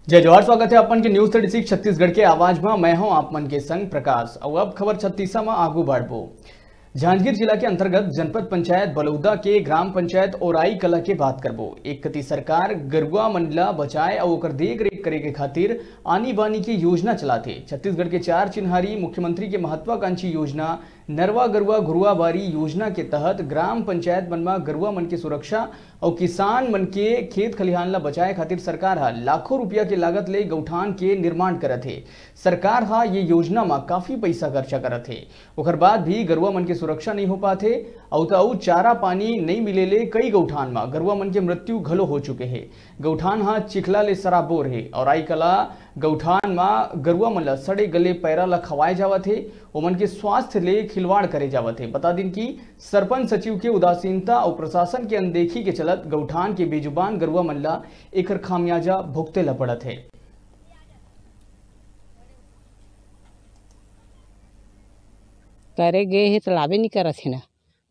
जय जवाहर, स्वागत है अपन के न्यूज 36 छत्तीसगढ़ के आवाज में। मैं हूं आप मन के संग प्रकाश। और अब खबर 36 में आगू बढ़बो। जांजगीर जिला के अंतर्गत जनपद पंचायत बलौदा के ग्राम पंचायत ओराई कला के बात करबो। एक कति सरकार गरुआ मन ला बचाए और ओकर देख रेख करे के खातिर आनी बानी की योजना चलाते। छत्तीसगढ़ के 4 चिन्हारी मुख्यमंत्री के महत्वाकांक्षी योजना नरवा गरुआ घुरुआ बारी योजना के तहत ग्राम पंचायत मन में गरुआ मन की सुरक्षा और किसान मन के खेत खलिहान ला बचाए खातिर सरकार हा लाखों रुपया के लागत ले गौठान के निर्माण करत है। सरकार हा ये योजना में काफी पैसा खर्चा करत है। ओकर बाद भी गरुआ मन के सुरक्षा नहीं हो पाते और चारा पानी नहीं मिलेले कई गौठान में गरुआ मन के मृत्यु घलो हो चुके हैं। गौठान हा चिखला ले सराबोर है और आई कला गौठान में गरुआ मन ला सड़े गले पैरा ला खवाए जावत है। ओमन के स्वास्थ्य ले खिलवाड़ करे जावत है। बता दिन की सरपंच सचिव के उदासीनता और प्रशासन के अनदेखी के चलत गौठान के बेजुबान गरुआ मन ला एकर खामियाजा भुगते ला पड़त है। करे गए है तो लाभे नहीं करत है ना।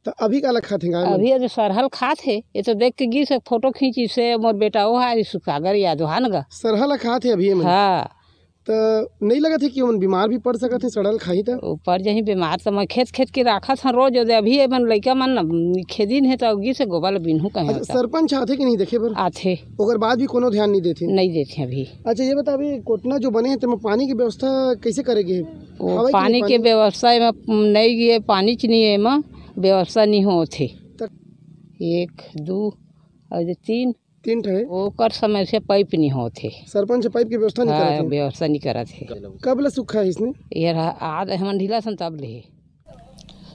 तो अभी का खाते हैं? अभी जो सरहल खात है ये तो देख के गी से फोटो खींची से मोर बेटा वो है सुखागर याद है ना। सरहल खाते अभी हाँ तो नहीं लगा थे कि मन बीमार भी पड़ सकते सड़ल खाई तो ऊपर जही बीमार तो मैं खेत खेत के राखा था रोज अभी मन लड़का मन खेदिन है तो गी से गोबर बिनहू कहीं। सरपंच आते कि नहीं देखे पर आते ओकर बाद भी कोनो ध्यान नहीं देते अभी। अच्छा ये बता अभी कोटना जो बने हैं तो पानी की व्यवस्था कैसे करेंगे? पानी के व्यवस्था नहीं गे, पानी च नहीं है व्यवस्था नहीं होती। 1 2 और 3 ठे ओकर समय से पाइप नहीं होते। सरपंच पाइप की व्यवस्था नहीं करते। व्यवस्था नहीं करते। कब ले सूखा है इसने? यार आज हम ढीला सन तब ले।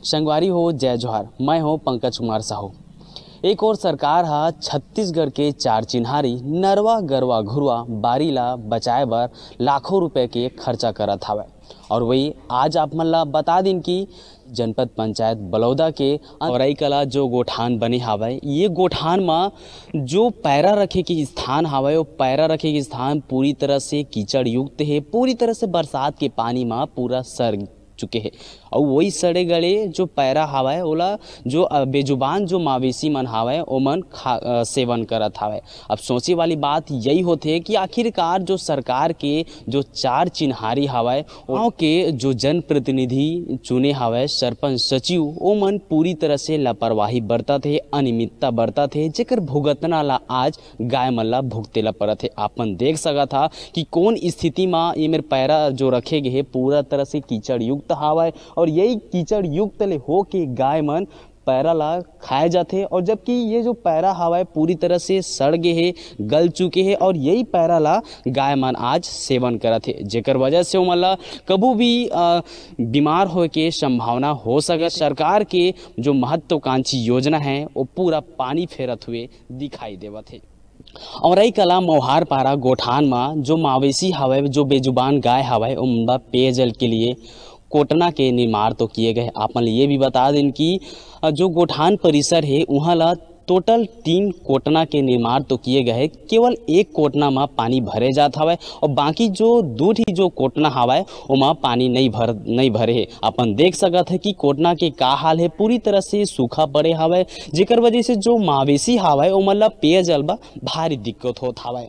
संगवारी हो, जय जोहार। मैं हूँ पंकज कुमार साहू। एक और सरकार हा छत्तीसगढ़ के 4 चिन्हारी नरवा गरवा घुरुआ बारी ला बचाए बर लाखों रुपए के खर्चा करत हवे। और वही आज आप मन ला बता दिन कि जनपद पंचायत बलौदा के ओराई कला जो गोठान बने हावे, ये गोठान में जो पैरा रखे के स्थान हावे वो पैरा रखे के स्थान पूरी तरह से कीचड़ युक्त है। पूरी तरह से बरसात के पानी में पूरा सड़ चुके हैं। और वही सड़े गले जो पैरा हावे ओला जो बेजुबान जो मवेशी मन हावे ओमन सेवन करत हावे। अब सोचे वाली बात यही होते है कि आखिरकार जो सरकार के जो 4 चिन्हारी हावे गाँव के जो जनप्रतिनिधि चुने हावे सरपंच सचिव ओमन पूरी तरह से लापरवाही बरतत है, अनियमितता बरतत है, जेकर भुगतना ला आज गाय मन ला भुगते ला पड़त है। आपन देख सका था कि कौन स्थिति में ये मेरे पैरा जो रखे गए पूरा तरह से कीचड़ युक्त हावे और यही कीचड़ युक्त ले हो के गाय मन पैरा ला खाए जाते। और जबकि ये जो पैरा हवा पूरी तरह से सड़ गए है, गल चुके हैं और यही पैरा ला गाय मन आज सेवन करत है, जेकर वजह से मतलब कभी भी बीमार होए के संभावना हो सके। सरकार के जो महत्वाकांक्षी योजना है वो पूरा पानी फेरत हुए दिखाई देवत है। और आई कला मोहार पारा गोठान में जो मवेशी हवे जो बेजुबान गाय हवे उनका पेयजल के लिए कोटना के निर्माण तो किए गए। आपन ये भी बता दें कि जो गोठान परिसर है वहाँ ला टोटल 3 कोटना के निर्माण तो किए गए। केवल 1 कोटना में पानी भरे जाता हवा और बाकी जो 2 ही जो कोटना हवा वहाँ पानी नहीं भरे है। अपन देख सकते हैं कि कोटना के का हाल है, पूरी तरह से सूखा पड़े हवा, जेकर वजह से जो मवेशी हवा वो मतलब पेयजल बा भारी दिक्कत होता हवा।